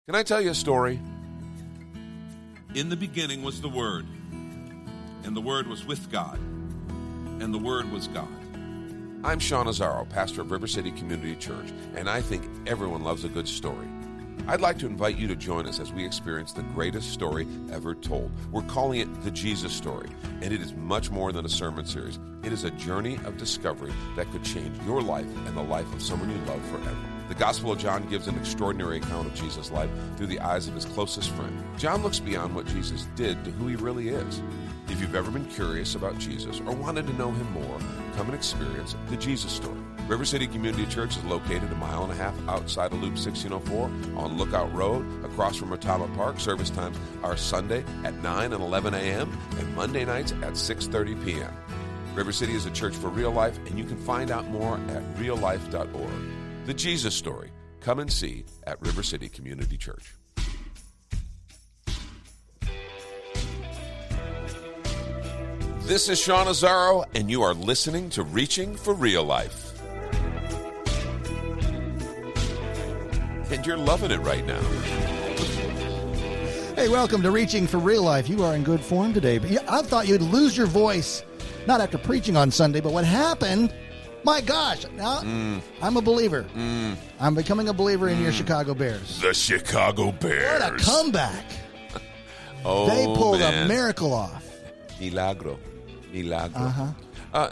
Can I tell you a story? In the beginning was the Word, and the Word was with God, and the Word was God. I'm Sean Azzaro, pastor of River City Community Church, and I think everyone loves a good story. I'd like to invite you to join us as we experience the greatest story ever told. We're calling it The Jesus Story, and it is much more than a sermon series. It is a journey of discovery that could change your life and the life of someone you love forever. The Gospel of John gives an extraordinary account of Jesus' life through the eyes of his closest friend. John looks beyond what Jesus did to who he really is. If you've ever been curious about Jesus or wanted to know him more, come and experience The Jesus Story. River City Community Church is located a mile and a half outside of Loop 1604 on Lookout Road, across from Retama Park. Service times are Sunday at 9 and 11 a.m. and Monday nights at 6:30 p.m. River City is a church for real life, and you can find out more at reallife.org. The Jesus Story. Come and see at River City Community Church. This is Sean Azzaro, and you are listening to Reaching for Real Life. And you're loving it right now. Hey, welcome to Reaching for Real Life. You are in good form today. But I thought you'd lose your voice, not after preaching on Sunday, but what happened, my gosh, now I'm a believer. I'm becoming a believer in your Chicago Bears. The Chicago Bears. What a comeback. Oh, They pulled man. a miracle off. Milagro.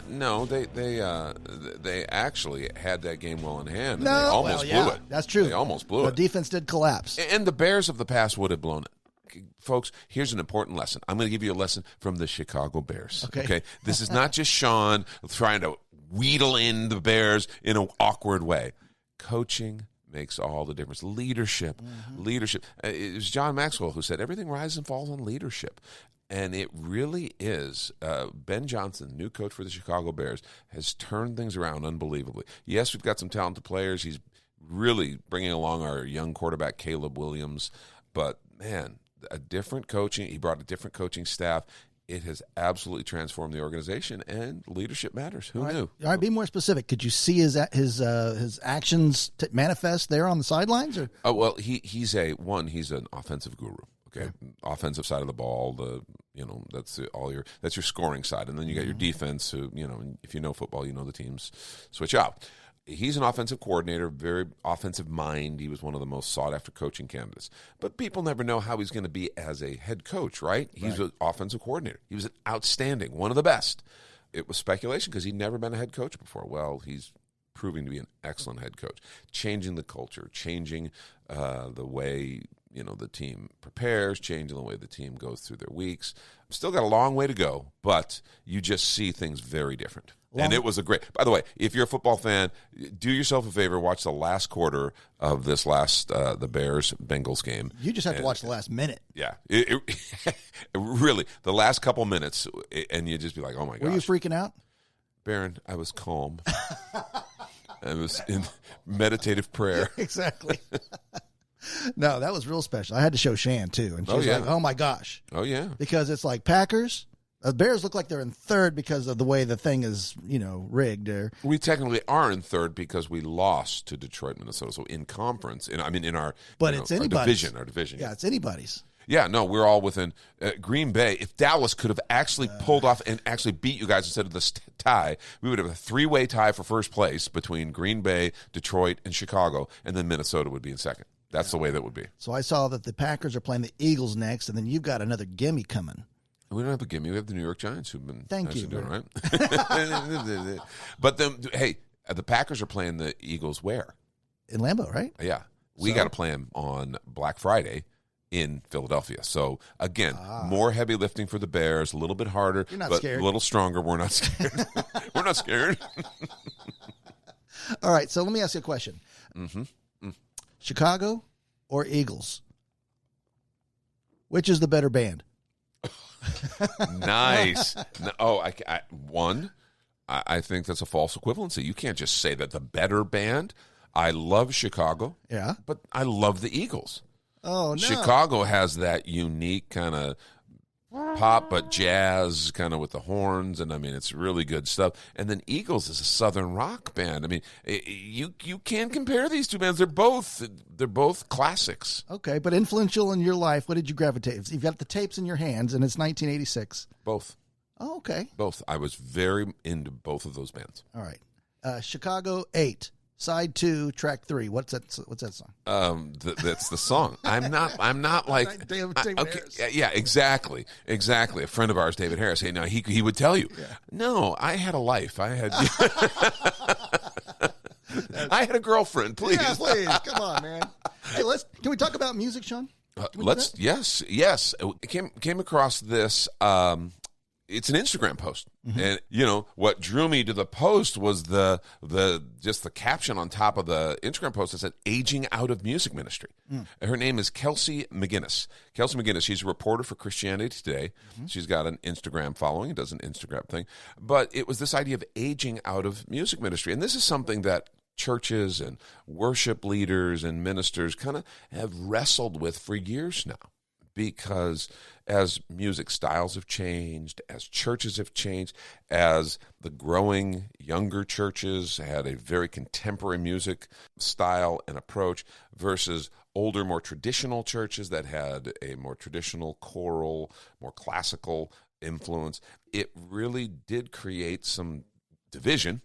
No, they actually had that game well in hand. And they almost blew it. That's true. They almost blew it. The defense did collapse. And the Bears of the past would have blown it. Folks, here's an important lesson. I'm going to give you a lesson from the Chicago Bears. Okay? This is not just Sean trying to wheedle in the Bears in an awkward way. Coaching makes all the difference. Leadership. It was John Maxwell who said everything rises and falls on leadership. And it really is. Ben Johnson, new coach for the Chicago Bears, has turned things around unbelievably. Yes, we've got some talented players. He's really bringing along our young quarterback, Caleb Williams. But, man, a different coaching. He brought a different coaching staff. It has absolutely transformed the organization, and leadership matters. Who knew? All right, be more specific. Could you see his actions manifest there on the sidelines? Or? Oh, well, he's an offensive guru. Okay, offensive side of the ball, that's your scoring side, and then you got your defense. Who if you know football, you know the teams switch out. He's an offensive coordinator, very offensive mind. He was one of the most sought after coaching candidates. But people never know how he's going to be as a head coach, right? He's an offensive coordinator. He was an outstanding, one of the best. It was speculation because he'd never been a head coach before. Well, he's proving to be an excellent head coach, changing the culture, changing the way the team prepares, changing the way the team goes through their weeks. Still got a long way to go, but you just see things very different. And it was by the way, if you're a football fan, do yourself a favor, watch the last quarter of this the Bears-Bengals game. You just have to watch the last minute. Yeah. It really, the last couple minutes, and you just be like, oh my gosh. Were you freaking out? Baron, I was calm. I was in meditative prayer. Exactly. No, that was real special. I had to show Shan, too. And she was like, oh, my gosh. Oh, yeah. Because it's like Packers. The Bears look like they're in third because of the way the thing is, rigged. We technically are in third because we lost to Detroit, Minnesota. So in conference, in our it's anybody's. Our division. Yeah, it's anybody's. Yeah, no, we're all within Green Bay. If Dallas could have actually pulled off and actually beat you guys instead of the tie, we would have a 3-way tie for first place between Green Bay, Detroit, and Chicago, and then Minnesota would be in second. That's the way that would be. So I saw that the Packers are playing the Eagles next, and then you've got another gimme coming. We don't have a gimme. We have the New York Giants who've been doing right. But the Packers are playing the Eagles where? In Lambeau, right? Yeah. We got to play them on Black Friday in Philadelphia. So, again, more heavy lifting for the Bears, a little bit harder, You're not but scared. A little stronger. We're not scared. We're not scared. All right, so let me ask you a question. Chicago or Eagles? Which is the better band? Nice. I think that's a false equivalency. You can't just say that the better band. I love Chicago. Yeah. But I love the Eagles. Oh, no. Chicago has that unique kind of pop, but jazz, kind of with the horns, and I mean, it's really good stuff. And then Eagles is a southern rock band. I mean, you can compare these two bands. They're both classics. Okay, but influential in your life. What did you gravitate? You've got the tapes in your hands, and it's 1986. Both. Oh, okay. Both. I was very into both of those bands. All right. Chicago 8. Side 2, track 3. What's that song? That's the song. I'm not like David okay, Harris. yeah, exactly. A friend of ours, David Harris. Hey, now he would tell you. Yeah. No, I had a life. I had I had a girlfriend. Please, yeah, please, come on, man. Hey, can we talk about music, Sean? Yes. Came across this. It's an Instagram post, and what drew me to the post was the caption on top of the Instagram post that said "Aging Out of Music Ministry." Her name is Kelsey McGinnis. Kelsey McGinnis. She's a reporter for Christianity Today. She's got an Instagram following. Does an Instagram thing, but it was this idea of aging out of music ministry, and this is something that churches and worship leaders and ministers kind of have wrestled with for years now. Because as music styles have changed, as churches have changed, as the growing younger churches had a very contemporary music style and approach versus older, more traditional churches that had a more traditional choral, more classical influence, it really did create some division,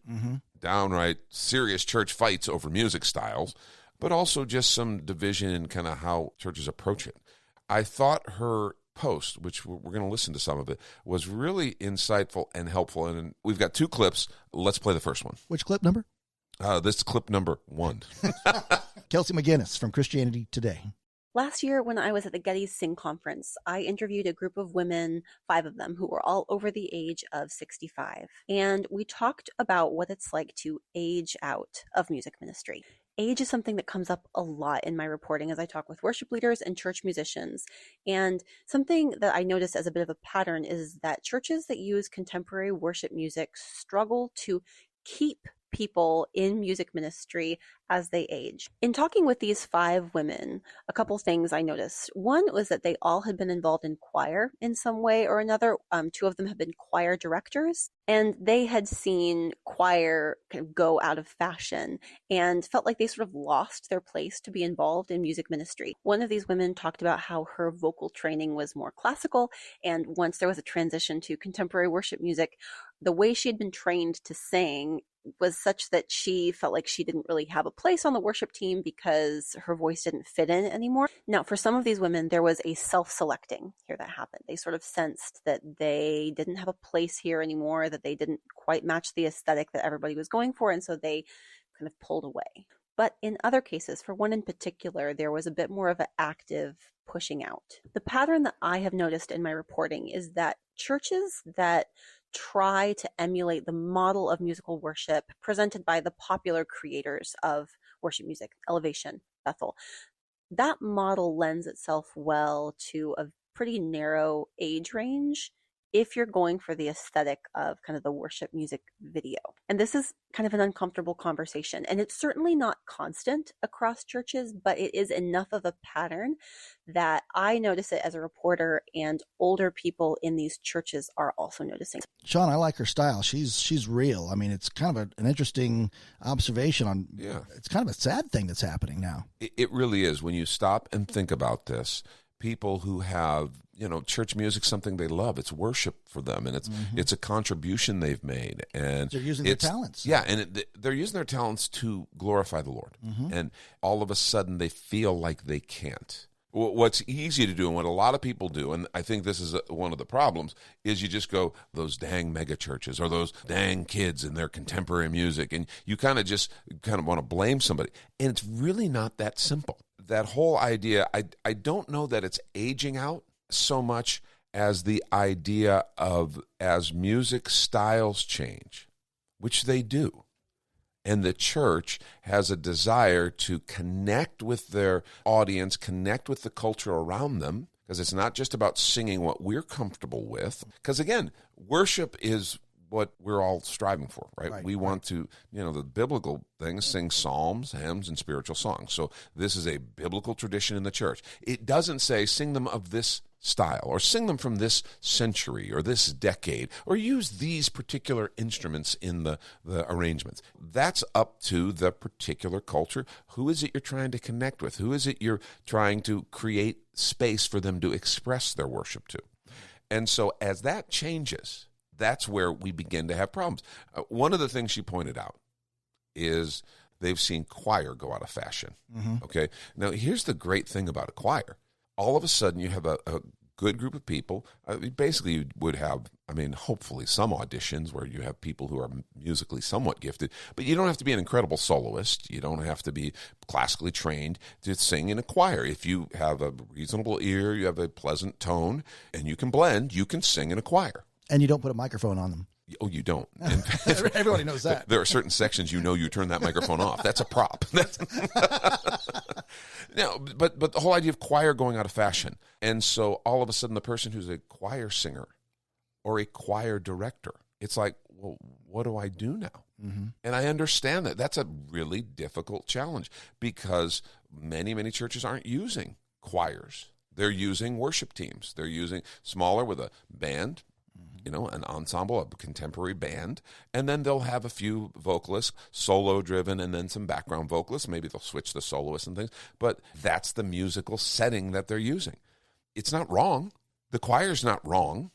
downright serious church fights over music styles, but also just some division in kind of how churches approach it. I thought her post, which we're going to listen to some of it, was really insightful and helpful. And we've got 2 clips. Let's play the first one. Which clip number? This is clip number 1. Kelsey McGinnis from Christianity Today. Last year, when I was at the Getty's Sing Conference, I interviewed a group of women, 5 of them, who were all over the age of 65. And we talked about what it's like to age out of music ministry. Age is something that comes up a lot in my reporting as I talk with worship leaders and church musicians. And something that I noticed as a bit of a pattern is that churches that use contemporary worship music struggle to keep people in music ministry as they age. In talking with these 5 women, a couple things I noticed. One was that they all had been involved in choir in some way or another. 2 of them have been choir directors, and they had seen choir kind of go out of fashion and felt like they sort of lost their place to be involved in music ministry. One of these women talked about how her vocal training was more classical, and once there was a transition to contemporary worship music, the way she had been trained to sing was such that she felt like she didn't really have a place on the worship team because her voice didn't fit in anymore. Now, for some of these women, there was a self-selecting here that happened. They sort of sensed that they didn't have a place here anymore, that they didn't quite match the aesthetic that everybody was going for, and so they kind of pulled away. But in other cases, for one in particular, there was a bit more of an active pushing out. The pattern that I have noticed in my reporting is that churches that try to emulate the model of musical worship presented by the popular creators of worship music, Elevation, Bethel, that model lends itself well to a pretty narrow age range if you're going for the aesthetic of kind of the worship music video. And this is kind of an uncomfortable conversation. And it's certainly not constant across churches, but it is enough of a pattern that I notice it as a reporter, and older people in these churches are also noticing. Sean, I like her style. She's real. I mean, it's kind of an interesting observation on, it's kind of a sad thing that's happening now. It really is. When you stop and think about this, people who have, church music, something they love. It's worship for them, and it's a contribution they've made, and they're using their talents. Yeah, and they're using their talents to glorify the Lord. And all of a sudden, they feel like they can't. What's easy to do, and what a lot of people do, and I think this is one of the problems, is you just go, those dang mega churches or those dang kids and their contemporary music, and you kind of want to blame somebody, and it's really not that simple. That whole idea, I don't know that it's aging out so much as the idea of, as music styles change, which they do, and the church has a desire to connect with their audience, connect with the culture around them, because it's not just about singing what we're comfortable with. Because again, worship is what we're all striving for, right? We want to, the biblical things, sing psalms, hymns, and spiritual songs. So this is a biblical tradition in the church. It doesn't say sing them of this style, or sing them from this century or this decade, or use these particular instruments in the arrangements. That's up to the particular culture. Who is it you're trying to connect with? Who is it you're trying to create space for them to express their worship to? And so as that changes, that's where we begin to have problems. One of the things she pointed out is they've seen choir go out of fashion. Okay. Now, here's the great thing about a choir. All of a sudden, you have a good group of people. Basically, you would have, hopefully some auditions where you have people who are musically somewhat gifted, but you don't have to be an incredible soloist. You don't have to be classically trained to sing in a choir. If you have a reasonable ear, you have a pleasant tone, and you can blend, you can sing in a choir. And you don't put a microphone on them. Oh, you don't. Everybody knows that. There are certain sections you turn that microphone off. That's a prop. No, but the whole idea of choir going out of fashion. And so all of a sudden the person who's a choir singer or a choir director, it's like, well, what do I do now? And I understand that. That's a really difficult challenge because many, many churches aren't using choirs. They're using worship teams. They're using smaller with a band, an ensemble, a contemporary band, and then they'll have a few vocalists, solo-driven, and then some background vocalists. Maybe they'll switch the soloists and things, but that's the musical setting that they're using. It's not wrong. The choir's not wrong.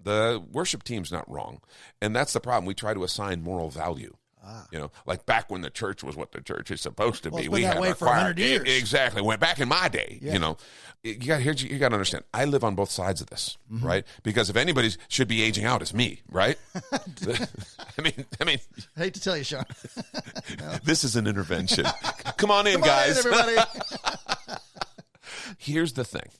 The worship team's not wrong, and that's the problem. We try to assign moral value. Like back when the church was what the church is supposed to be. We had way for 100 years. Exactly. Went back in my day, you got to understand. I live on both sides of this, right? Because if anybody should be aging out, it's me, right? I mean, I hate to tell you, Sean. This is an intervention. Come on in, guys. Everybody. Here's the thing.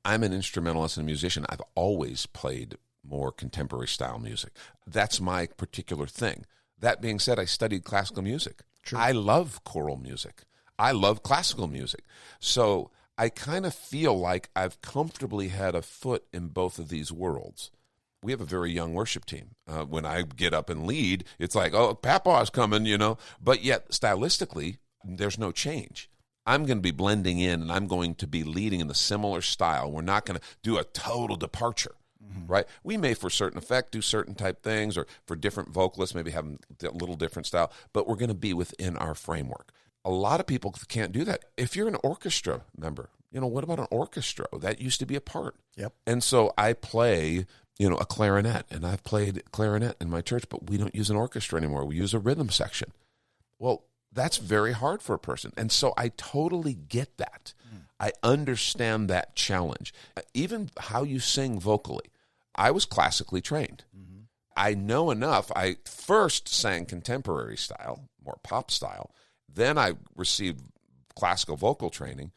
I'm an instrumentalist and a musician. I've always played more contemporary style music. That's my particular thing. That being said, I studied classical music. True. I love choral music. I love classical music. So I kind of feel like I've comfortably had a foot in both of these worlds. We have a very young worship team. When I get up and lead, it's like, oh, Papa's coming, But yet, stylistically, there's no change. I'm going to be blending in, and I'm going to be leading in a similar style. We're not going to do a total departure. Right? We may, for certain effect, do certain type things, or for different vocalists, maybe have a little different style, but we're going to be within our framework. A lot of people can't do that. If you're an orchestra member, what about an orchestra? That used to be a part. Yep. And so I play, a clarinet, and I've played clarinet in my church, but we don't use an orchestra anymore. We use a rhythm section. Well, that's very hard for a person. And so I totally get that. I understand that challenge. Even how you sing vocally. I was classically trained. I know enough. I first sang contemporary style, more pop style. Then I received classical vocal training,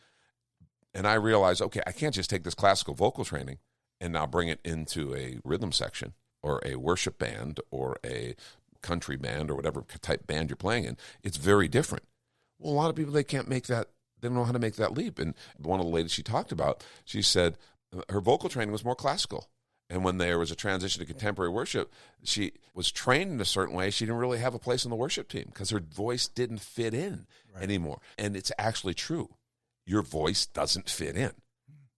and I realized, okay, I can't just take this classical vocal training and now bring it into a rhythm section or a worship band or a country band or whatever type band you're playing in. It's very different. Well, a lot of people, they can't make that. They don't know how to make that leap. And one of the ladies she talked about, she said her vocal training was more classical. And when there was a transition to contemporary worship, she was trained in a certain way. She didn't really have a place in the worship team because her voice didn't fit in anymore. And it's actually true. Your voice doesn't fit in.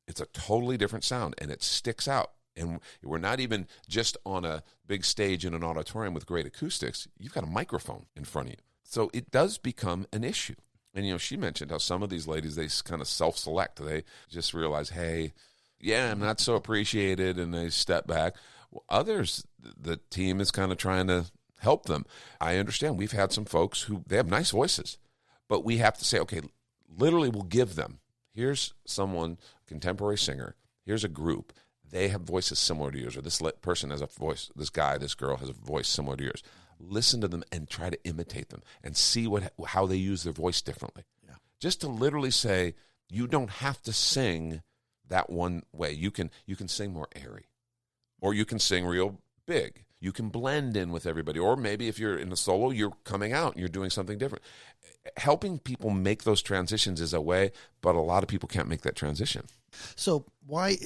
It's a totally different sound, and it sticks out. And we're not even just on a big stage in an auditorium with great acoustics. You've got a microphone in front of you. So it does become an issue. And, she mentioned how some of these ladies, they kind of self-select. They just realize, hey, yeah, I'm not so appreciated, and they step back. Well, others, the team is kind of trying to help them. I understand. We've had some folks who, they have nice voices, but we have to say, okay, literally we'll give them, here's someone, contemporary singer, here's a group, they have voices similar to yours, or this person has a voice, this guy, this girl has a voice similar to yours. Listen to them and try to imitate them and see how they use their voice differently. Yeah. Just to literally say, you don't have to sing that one way. You can sing more airy, or you can sing real big. You can blend in with everybody, or maybe if you're in a solo, you're coming out and you're doing something different. Helping people make those transitions is a way, but a lot of people can't make that transition. So why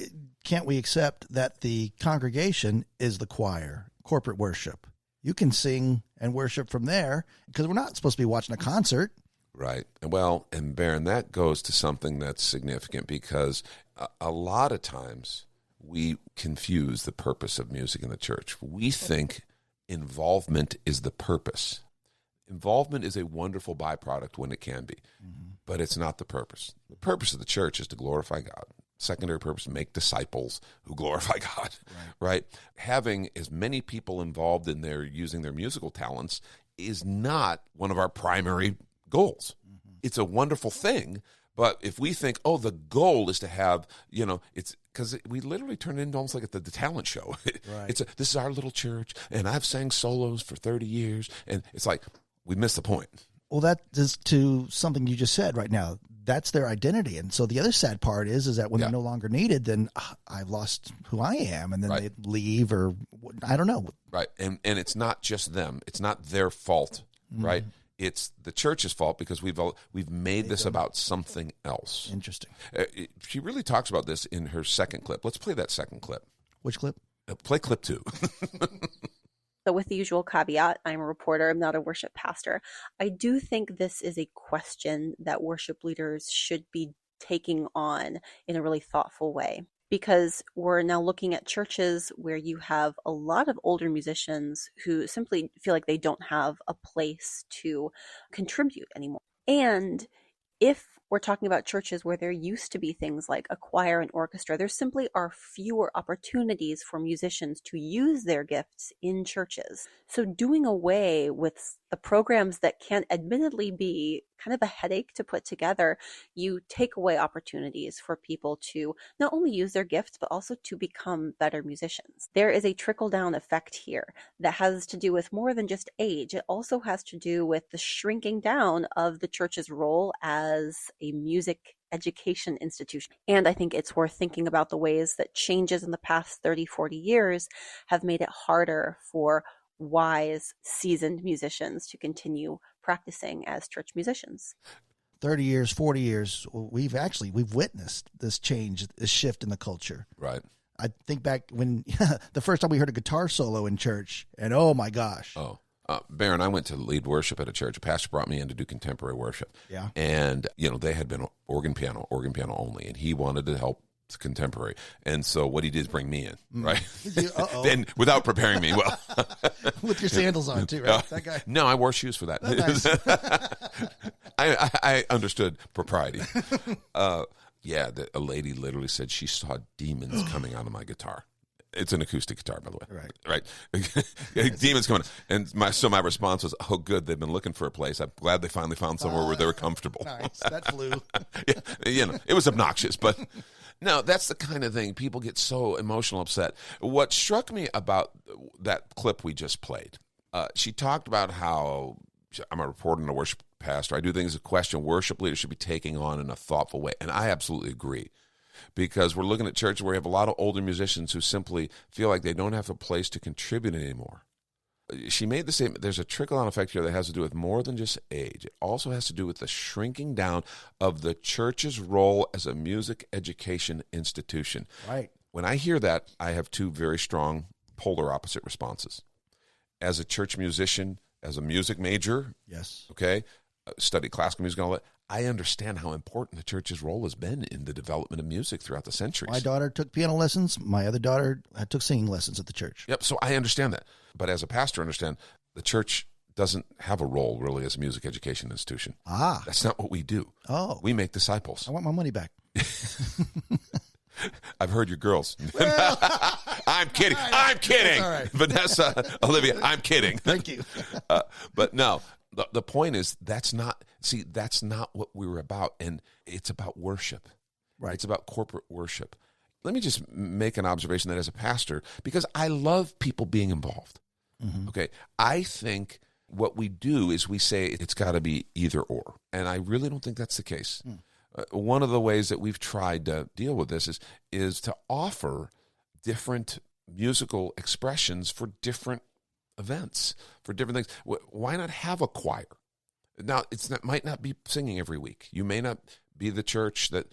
can't we accept that the congregation is the choir, corporate worship? You can sing and worship from there because we're not supposed to be watching a concert. Right. Well, and Baron, that goes to something that's significant because a lot of times we confuse the purpose of music in the church. We think involvement is the purpose. Involvement is a wonderful byproduct when it can be, but it's not the purpose. The purpose of the church is to glorify God. Secondary purpose, make disciples who glorify God, right? Having as many people involved in their using their musical talents is not one of our primary goals. It's a wonderful thing, but if we think, oh, the goal is to have, it's because we literally turn it into almost like the talent show. Right. This is our little church, and I've sang solos for 30 years, and it's like we missed the point. Well, that is to something you just said right now. That's their identity. And so the other sad part is that when they're no longer needed, then I've lost who I am. And then they leave, or I don't know. Right. And it's not just them. It's not their fault, right? It's the church's fault because we've made this about something else. Interesting. She really talks about this in her second clip. Let's play that second clip. Which clip? Play clip 2. So with the usual caveat, I'm a reporter, I'm not a worship pastor. I do think this is a question that worship leaders should be taking on in a really thoughtful way, because we're now looking at churches where you have a lot of older musicians who simply feel like they don't have a place to contribute anymore. And if we're talking about churches where there used to be things like a choir and orchestra, there simply are fewer opportunities for musicians to use their gifts in churches. So doing away with the programs that can admittedly be kind of a headache to put together, you take away opportunities for people to not only use their gifts, but also to become better musicians. There is a trickle-down effect here that has to do with more than just age. It also has to do with the shrinking down of the church's role as a music education institution. And I think it's worth thinking about the ways that changes in the past 30, 40 years have made it harder for wise, seasoned musicians to continue practicing as church musicians. 30 years, 40 years, we've witnessed this change, this shift in the culture. Right. I think back when the first time we heard a guitar solo in church, and oh my gosh. Oh. Baron, I went to lead worship at a church. A pastor brought me in to do contemporary worship. Yeah. And, they had been organ piano only, and he wanted to help contemporary. And so what he did is bring me in, right? Then without preparing me, well. With your sandals on too, right? That guy. No, I wore shoes for that. Oh, nice. I understood propriety. A lady literally said she saw demons coming out of my guitar. It's an acoustic guitar, by the way. Right. Demons coming. And my response was, oh, good. They've been looking for a place. I'm glad they finally found somewhere where they were comfortable. Nice. That flew. It was obnoxious, but no, that's the kind of thing. People get so emotional, upset. What struck me about that clip we just played, she talked about how I'm a reporter and a worship pastor. I do things a question worship leaders should be taking on in a thoughtful way. And I absolutely agree. Because we're looking at churches where we have a lot of older musicians who simply feel like they don't have a place to contribute anymore. She made the statement, there's a trickle-down effect here that has to do with more than just age. It also has to do with the shrinking down of the church's role as a music education institution. Right. When I hear that, I have two very strong polar opposite responses. As a church musician, as a music major, yes, okay, studied classical music and all that, I understand how important the church's role has been in the development of music throughout the centuries. My daughter took piano lessons. My other daughter took singing lessons at the church. Yep, so I understand that. But as a pastor, I understand the church doesn't have a role really as a music education institution. That's not what we do. Oh. We make disciples. I want my money back. I've heard your girls. Well, I'm kidding. I'm kidding. All right. Vanessa, Olivia, I'm kidding. Thank you. But no, the point is that's not what we were about. And it's about worship. Right. It's about corporate worship. Let me just make an observation that as a pastor, because I love people being involved. Mm-hmm. Okay. I think what we do is we say it's got to be either or. And I really don't think that's the case. One of the ways that we've tried to deal with this is to offer different musical expressions for different events, for different things. Why not have a choir? Now, might not be singing every week. You may not be the church that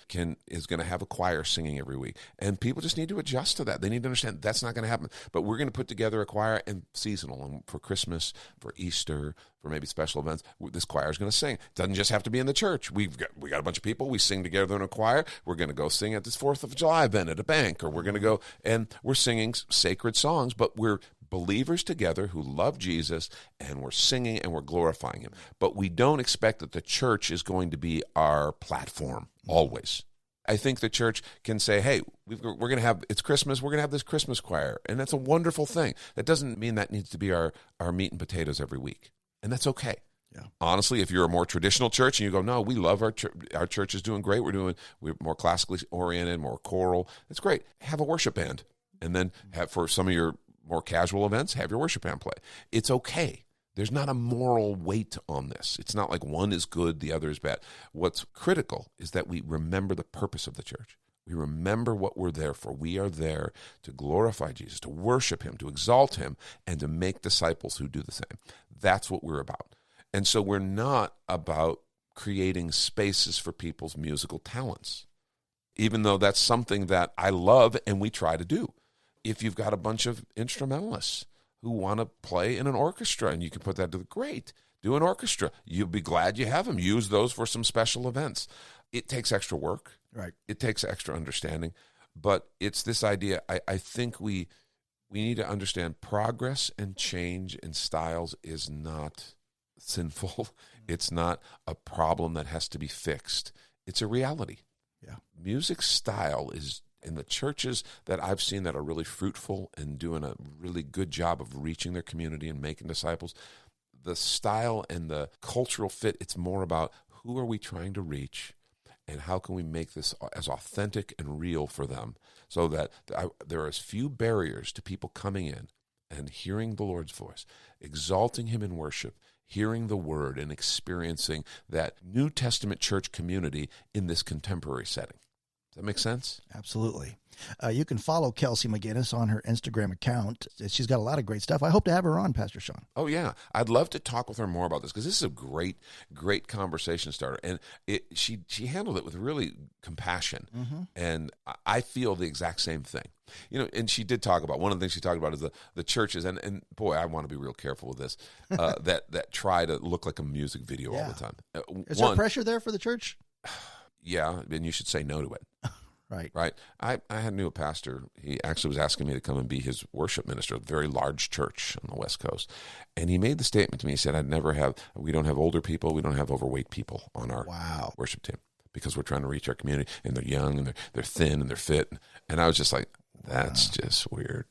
is going to have a choir singing every week. And people just need to adjust to that. They need to understand that's not going to happen. But we're going to put together a choir and seasonal, and for Christmas, for Easter, for maybe special events, this choir is going to sing. It doesn't just have to be in the church. We got a bunch of people. We sing together in a choir. We're going to go sing at this 4th of July event at a bank, or we're going to go and we're singing sacred songs, but we're believers together who love Jesus, and we're singing and we're glorifying him. But we don't expect that the church is going to be our platform always. I think the church can say, hey, it's Christmas, we're going to have this Christmas choir, and that's a wonderful thing. That doesn't mean that needs to be our meat and potatoes every week, and that's okay. Yeah. Honestly, if you're a more traditional church and you go, no, we love our church is doing great, we're more classically oriented, more choral, that's great. Have a worship band, and then have, for some of your more casual events, have your worship band play. It's okay. There's not a moral weight on this. It's not like one is good, the other is bad. What's critical is that we remember the purpose of the church. We remember what we're there for. We are there to glorify Jesus, to worship him, to exalt him, and to make disciples who do the same. That's what we're about. And so we're not about creating spaces for people's musical talents, even though that's something that I love and we try to do. If you've got a bunch of instrumentalists who want to play in an orchestra, and you can put that to great, do an orchestra. You'll be glad you have them. Use those for some special events. It takes extra work. Right. It takes extra understanding. But it's this idea, I think we need to understand progress and change in styles is not sinful. It's not a problem that has to be fixed. It's a reality. Yeah. Music style is, in the churches that I've seen that are really fruitful and doing a really good job of reaching their community and making disciples, the style and the cultural fit, it's more about who are we trying to reach and how can we make this as authentic and real for them so that there are as few barriers to people coming in and hearing the Lord's voice, exalting him in worship, hearing the word, and experiencing that New Testament church community in this contemporary setting. Does that make sense? Absolutely. You can follow Kelsey McGinnis on her Instagram account. She's got a lot of great stuff. I hope to have her on, Pastor Sean. Oh, yeah. I'd love to talk with her more about this because this is a great, great conversation starter. And she handled it with really compassion. Mm-hmm. And I feel the exact same thing. You know, and she did talk about, one of the things she talked about is the churches, and boy, I want to be real careful with this, that try to look like a music video all the time. Is there pressure there for the church? Yeah, and you should say no to it. Right. I knew a pastor. He actually was asking me to come and be his worship minister at a very large church on the West Coast. And he made the statement to me, he said, we don't have older people, we don't have overweight people on our worship team because we're trying to reach our community, and they're young, and they're thin, and they're fit. And I was just like, that's just weird.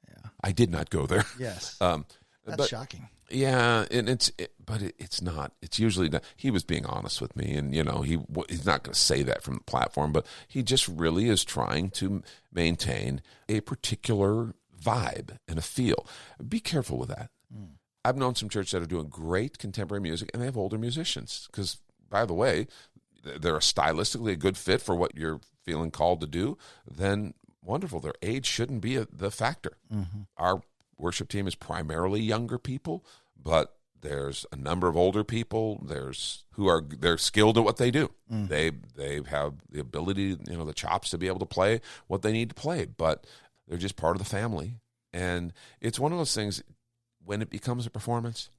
Yeah. I did not go there. Yes. That's shocking. Yeah, and it's not. It's usually not. He was being honest with me, and he's not going to say that from the platform, but he just really is trying to maintain a particular vibe and a feel. Be careful with that. I've known some churches that are doing great contemporary music, and they have older musicians because, by the way, they're stylistically a good fit for what you're feeling called to do. Then wonderful. Their age shouldn't be the factor. Mm-hmm. Our worship team is primarily younger people, but there's a number of older people. They're skilled at what they do. Mm. They have the ability, the chops to be able to play what they need to play, but they're just part of the family. And it's one of those things when it becomes a performance,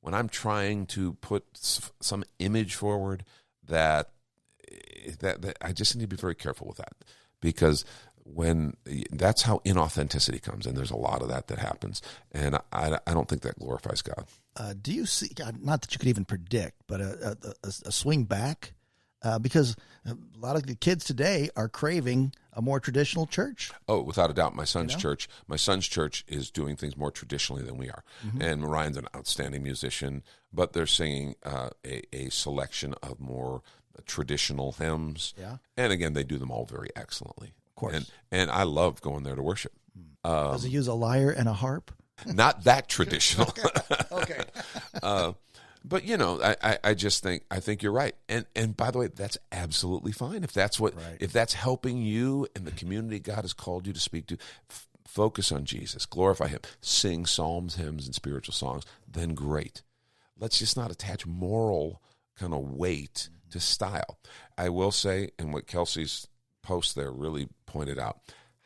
when I'm trying to put some image forward that I just need to be very careful with that, because that's how inauthenticity comes, and there's a lot of that happens, and I don't think that glorifies God. Do you see, not that you could even predict, but a swing back? Because a lot of the kids today are craving a more traditional church. Oh, without a doubt. My son's church is doing things more traditionally than we are. Mm-hmm. And Ryan's an outstanding musician, but they're singing a selection of more traditional hymns. Yeah. And again, they do them all very excellently. Of course. And I love going there to worship. Does he use a lyre and a harp? Not that traditional. Okay. But I just think you're right. And by the way, that's absolutely fine. If that's if that's helping you and the community God has called you to speak to, focus on Jesus, glorify him, sing psalms, hymns, and spiritual songs, then great. Let's just not attach moral kind of weight to style. I will say, and what Kelsey's post there really pointed out,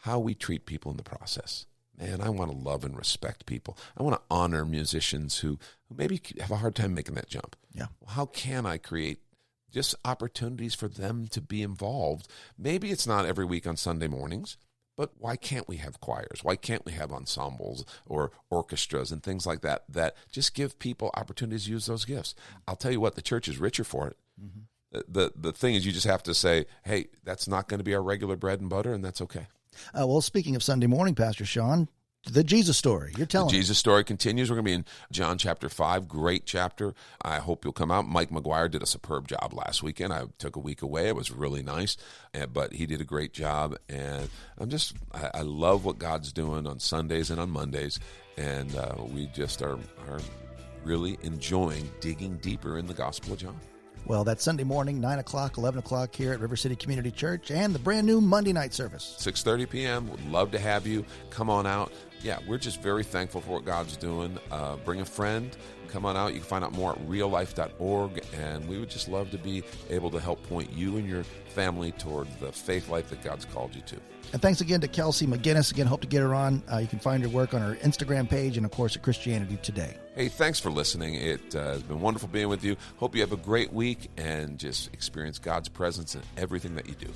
how we treat people in the process. Man, I want to love and respect people. I want to honor musicians who maybe have a hard time making that jump. Yeah. Well, how can I create just opportunities for them to be involved? Maybe it's not every week on Sunday mornings, but why can't we have choirs? Why can't we have ensembles or orchestras and things like that that just give people opportunities to use those gifts? I'll tell you what, the church is richer for it. Mm-hmm. The thing is, you just have to say, hey, that's not going to be our regular bread and butter, and that's okay. Well, speaking of Sunday morning, Pastor Sean, the Jesus story. You're telling The me. Jesus story continues. We're going to be in John chapter 5. Great chapter. I hope you'll come out. Mike McGuire did a superb job last weekend. I took a week away. It was really nice, but he did a great job. And I love what God's doing on Sundays and on Mondays. And we just are really enjoying digging deeper in the Gospel of John. Well, that's Sunday morning, 9 o'clock, 11 o'clock here at River City Community Church, and the brand new Monday night service. 6:30 p.m. Would love to have you. Come on out. Yeah, we're just very thankful for what God's doing. Bring a friend. Come on out. You can find out more at reallife.org, and we would just love to be able to help point you and your family toward the faith life that God's called you to. And thanks again to Kelsey McGinnis. Again, hope to get her on. You can find her work on her Instagram page and, of course, at Christianity Today. Hey, thanks for listening. It has been wonderful being with you. Hope you have a great week and just experience God's presence in everything that you do.